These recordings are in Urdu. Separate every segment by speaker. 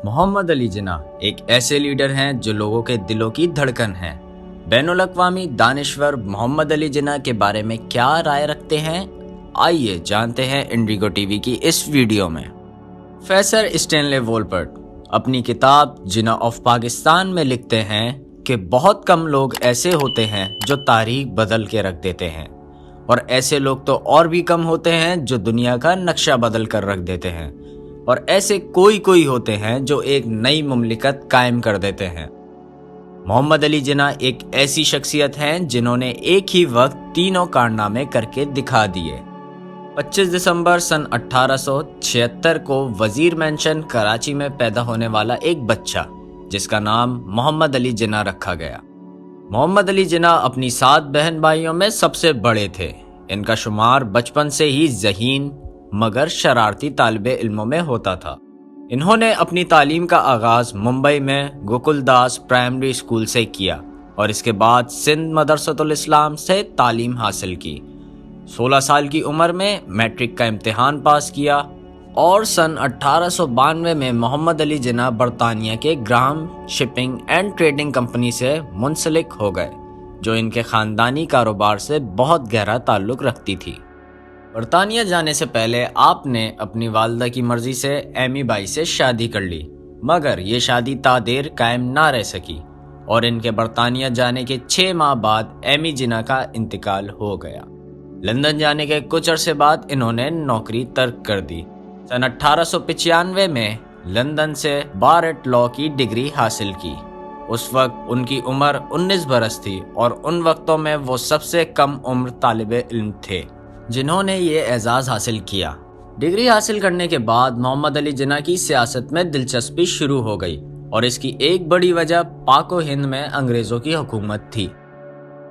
Speaker 1: محمد علی جناح ایک ایسے لیڈر ہیں جو لوگوں کے دلوں کی دھڑکن ہیں۔ بین الاقوامی دانشور محمد علی جناح کے بارے میں کیا رائے رکھتے ہیں، آئیے جانتے ہیں انڈیگو ٹی وی کی اس ویڈیو میں۔ پروفیسر اسٹینلے وولپرٹ اپنی کتاب جناح آف پاکستان میں لکھتے ہیں کہ بہت کم لوگ ایسے ہوتے ہیں جو تاریخ بدل کے رکھ دیتے ہیں، اور ایسے لوگ تو اور بھی کم ہوتے ہیں جو دنیا کا نقشہ بدل کر رکھ دیتے ہیں، اور ایسے کوئی ہوتے ہیں جو ایک نئی مملکت قائم کر دیتے ہیں۔ محمد علی جناح ایک ایسی شخصیت ہیں جنہوں نے ایک ہی وقت تینوں کارنامے کر کے دکھا دیے۔ 25 دسمبر سن 1876 کو وزیر مینشن کراچی میں پیدا ہونے والا ایک بچہ جس کا نام محمد علی جناح رکھا گیا۔ محمد علی جناح اپنی 7 بہن بھائیوں میں سب سے بڑے تھے۔ ان کا شمار بچپن سے ہی ذہین مگر شرارتی طالب علموں میں ہوتا تھا۔ انہوں نے اپنی تعلیم کا آغاز ممبئی میں گوکل داس پرائمری اسکول سے کیا اور اس کے بعد سندھ مدرسۃ الاسلام سے تعلیم حاصل کی۔ 16 سال کی عمر میں میٹرک کا امتحان پاس کیا اور سن 1892 میں محمد علی جناح برطانیہ کے Graham shipping and trading company سے منسلک ہو گئے، جو ان کے خاندانی کاروبار سے بہت گہرا تعلق رکھتی تھی۔ برطانیہ جانے سے پہلے آپ نے اپنی والدہ کی مرضی سے ایمی بائی سے شادی کر لی، مگر یہ شادی تا دیر قائم نہ رہ سکی اور ان کے برطانیہ جانے کے 6 ماہ بعد ایمی جناح کا انتقال ہو گیا۔ لندن جانے کے کچھ عرصے بعد انہوں نے نوکری ترک کر دی۔ سن 1895 میں لندن سے بار ایٹ لاء کی ڈگری حاصل کی۔ اس وقت ان کی عمر 19 برس تھی اور ان وقتوں میں وہ سب سے کم عمر طالب علم تھے جنہوں نے یہ اعزاز حاصل کیا۔ ڈگری حاصل کرنے کے بعد محمد علی جناح کی سیاست میں دلچسپی شروع ہو گئی اور اس کی ایک بڑی وجہ پاک و ہند میں انگریزوں کی حکومت تھی۔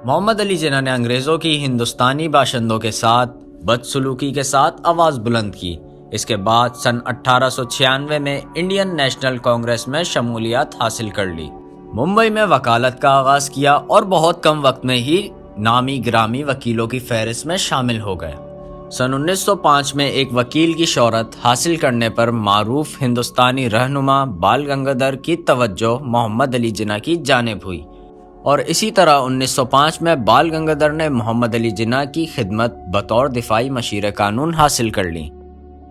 Speaker 1: محمد علی جناح نے انگریزوں کی ہندوستانی باشندوں کے ساتھ بدسلوکی کے ساتھ آواز بلند کی۔ اس کے بعد سن 1896 میں انڈین نیشنل کانگریس میں شمولیت حاصل کر لی، ممبئی میں وکالت کا آغاز کیا اور بہت کم وقت میں ہی نامی گرامی وکیلوں کی فہرست میں شامل ہو گئے۔ سن 1905 میں ایک وکیل کی شہرت حاصل کرنے پر معروف ہندوستانی رہنما بال گنگادھر کی توجہ محمد علی جناح کی جانب ہوئی، اور اسی طرح 1905 میں بال گنگادھر نے محمد علی جناح کی خدمت بطور دفاعی مشیر قانون حاصل کر لی۔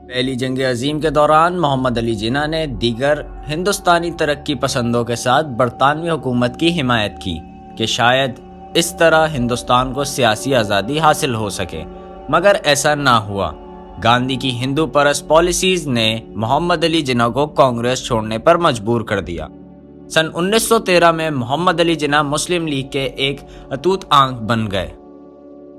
Speaker 1: پہلی جنگ عظیم کے دوران محمد علی جناح نے دیگر ہندوستانی ترقی پسندوں کے ساتھ برطانوی حکومت کی حمایت کی کہ شاید اس طرح ہندوستان کو سیاسی آزادی حاصل ہو سکے، مگر ایسا نہ ہوا۔ گاندھی کی ہندو پرست پالیسیز نے محمد علی جناح کو کانگریس چھوڑنے پر مجبور کر دیا۔ سن 1913 میں محمد علی جناح مسلم لیگ کے ایک اٹوٹ آنکھ بن گئے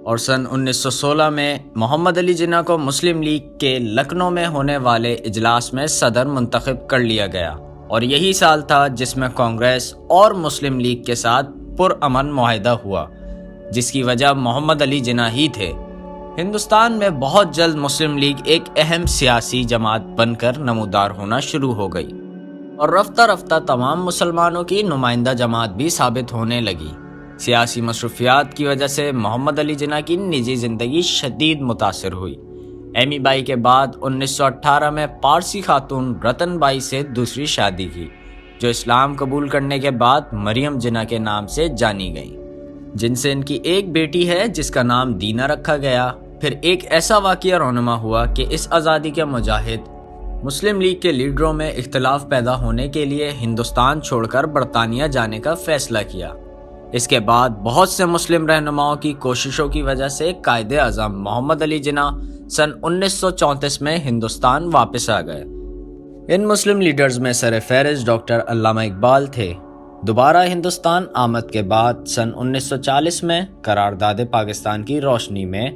Speaker 1: اور سن 1916 میں محمد علی جناح کو مسلم لیگ کے لکھنؤ میں ہونے والے اجلاس میں صدر منتخب کر لیا گیا، اور یہی سال تھا جس میں کانگریس اور مسلم لیگ کے ساتھ پرامن معاہدہ ہوا، جس کی وجہ محمد علی جناح ہی تھے۔ ہندوستان میں بہت جلد مسلم لیگ ایک اہم سیاسی جماعت بن کر نمودار ہونا شروع ہو گئی اور رفتہ رفتہ تمام مسلمانوں کی نمائندہ جماعت بھی ثابت ہونے لگی۔ سیاسی مصروفیات کی وجہ سے محمد علی جناح کی نجی زندگی شدید متاثر ہوئی۔ ایمی بائی کے بعد 1918 میں پارسی خاتون رتن بائی سے دوسری شادی کی، جو اسلام قبول کرنے کے بعد مریم جناح کے نام سے جانی گئی، جن سے ان کی ایک بیٹی ہے جس کا نام دینا رکھا گیا۔ پھر ایک ایسا واقعہ رونما ہوا کہ اس آزادی کے مجاہد مسلم لیگ کے لیڈروں میں اختلاف پیدا ہونے کے لیے ہندوستان چھوڑ کر برطانیہ جانے کا فیصلہ کیا۔ اس کے بعد بہت سے مسلم رہنماؤں کی کوششوں کی وجہ سے قائد اعظم محمد علی جناح سن 1934 میں ہندوستان واپس آ گئے۔ ان مسلم لیڈرز میں سر فہرست ڈاکٹر علامہ اقبال تھے۔ دوبارہ ہندوستان آمد کے بعد سن 1940 میں قرارداد پاکستان کی روشنی میں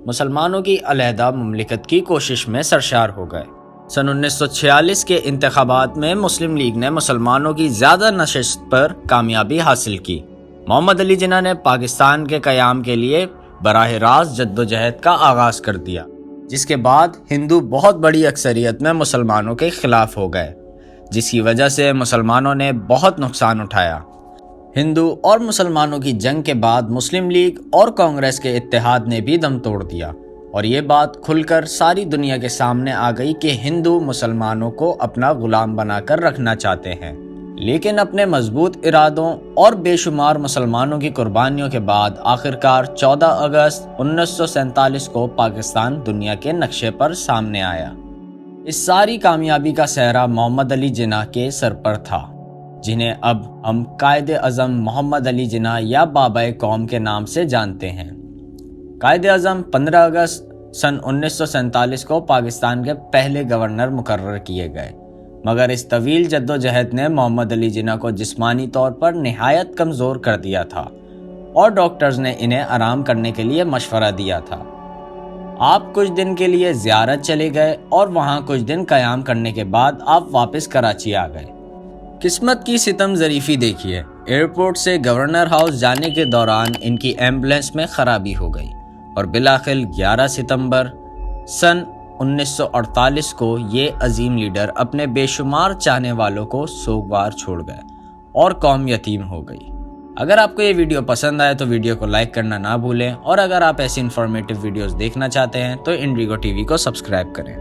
Speaker 1: مسلمانوں کی علیحدہ مملکت کی کوشش میں سرشار ہو گئے۔ سن 1946 کے انتخابات میں مسلم لیگ نے مسلمانوں کی زیادہ نشست پر کامیابی حاصل کی۔ محمد علی جناح نے پاکستان کے قیام کے لیے براہ راست جدوجہد کا آغاز کر دیا، جس کے بعد ہندو بہت بڑی اکثریت میں مسلمانوں کے خلاف ہو گئے، جس کی وجہ سے مسلمانوں نے بہت نقصان اٹھایا۔ ہندو اور مسلمانوں کی جنگ کے بعد مسلم لیگ اور کانگریس کے اتحاد نے بھی دم توڑ دیا اور یہ بات کھل کر ساری دنیا کے سامنے آ گئی کہ ہندو مسلمانوں کو اپنا غلام بنا کر رکھنا چاہتے ہیں۔ لیکن اپنے مضبوط ارادوں اور بے شمار مسلمانوں کی قربانیوں کے بعد آخرکار 14 اگست 1947 کو پاکستان دنیا کے نقشے پر سامنے آیا۔ اس ساری کامیابی کا سہرا محمد علی جناح کے سر پر تھا، جنہیں اب ہم قائد اعظم محمد علی جناح یا بابائے قوم کے نام سے جانتے ہیں۔ قائد اعظم 15 اگست سن 1947 کو پاکستان کے پہلے گورنر مقرر کیے گئے، مگر اس طویل جدوجہد نے محمد علی جناح کو جسمانی طور پر نہایت کمزور کر دیا تھا اور ڈاکٹرز نے انہیں آرام کرنے کے لیے مشورہ دیا تھا۔ آپ کچھ دن کے لیے زیارت چلے گئے اور وہاں کچھ دن قیام کرنے کے بعد آپ واپس کراچی آ گئے۔ قسمت کی ستم ظریفی دیکھیے، ایئرپورٹ سے گورنر ہاؤس جانے کے دوران ان کی ایمبولینس میں خرابی ہو گئی اور بالآخر 11 ستمبر سن 1948 کو یہ عظیم لیڈر اپنے بے شمار چاہنے والوں کو سوگوار چھوڑ گئے اور قوم یتیم ہو گئی۔ اگر آپ کو یہ ویڈیو پسند آئے تو ویڈیو کو لائک کرنا نہ بھولیں، اور اگر آپ ایسی انفارمیٹیو ویڈیوز دیکھنا چاہتے ہیں تو انڈیگو ٹی وی کو سبسکرائب کریں۔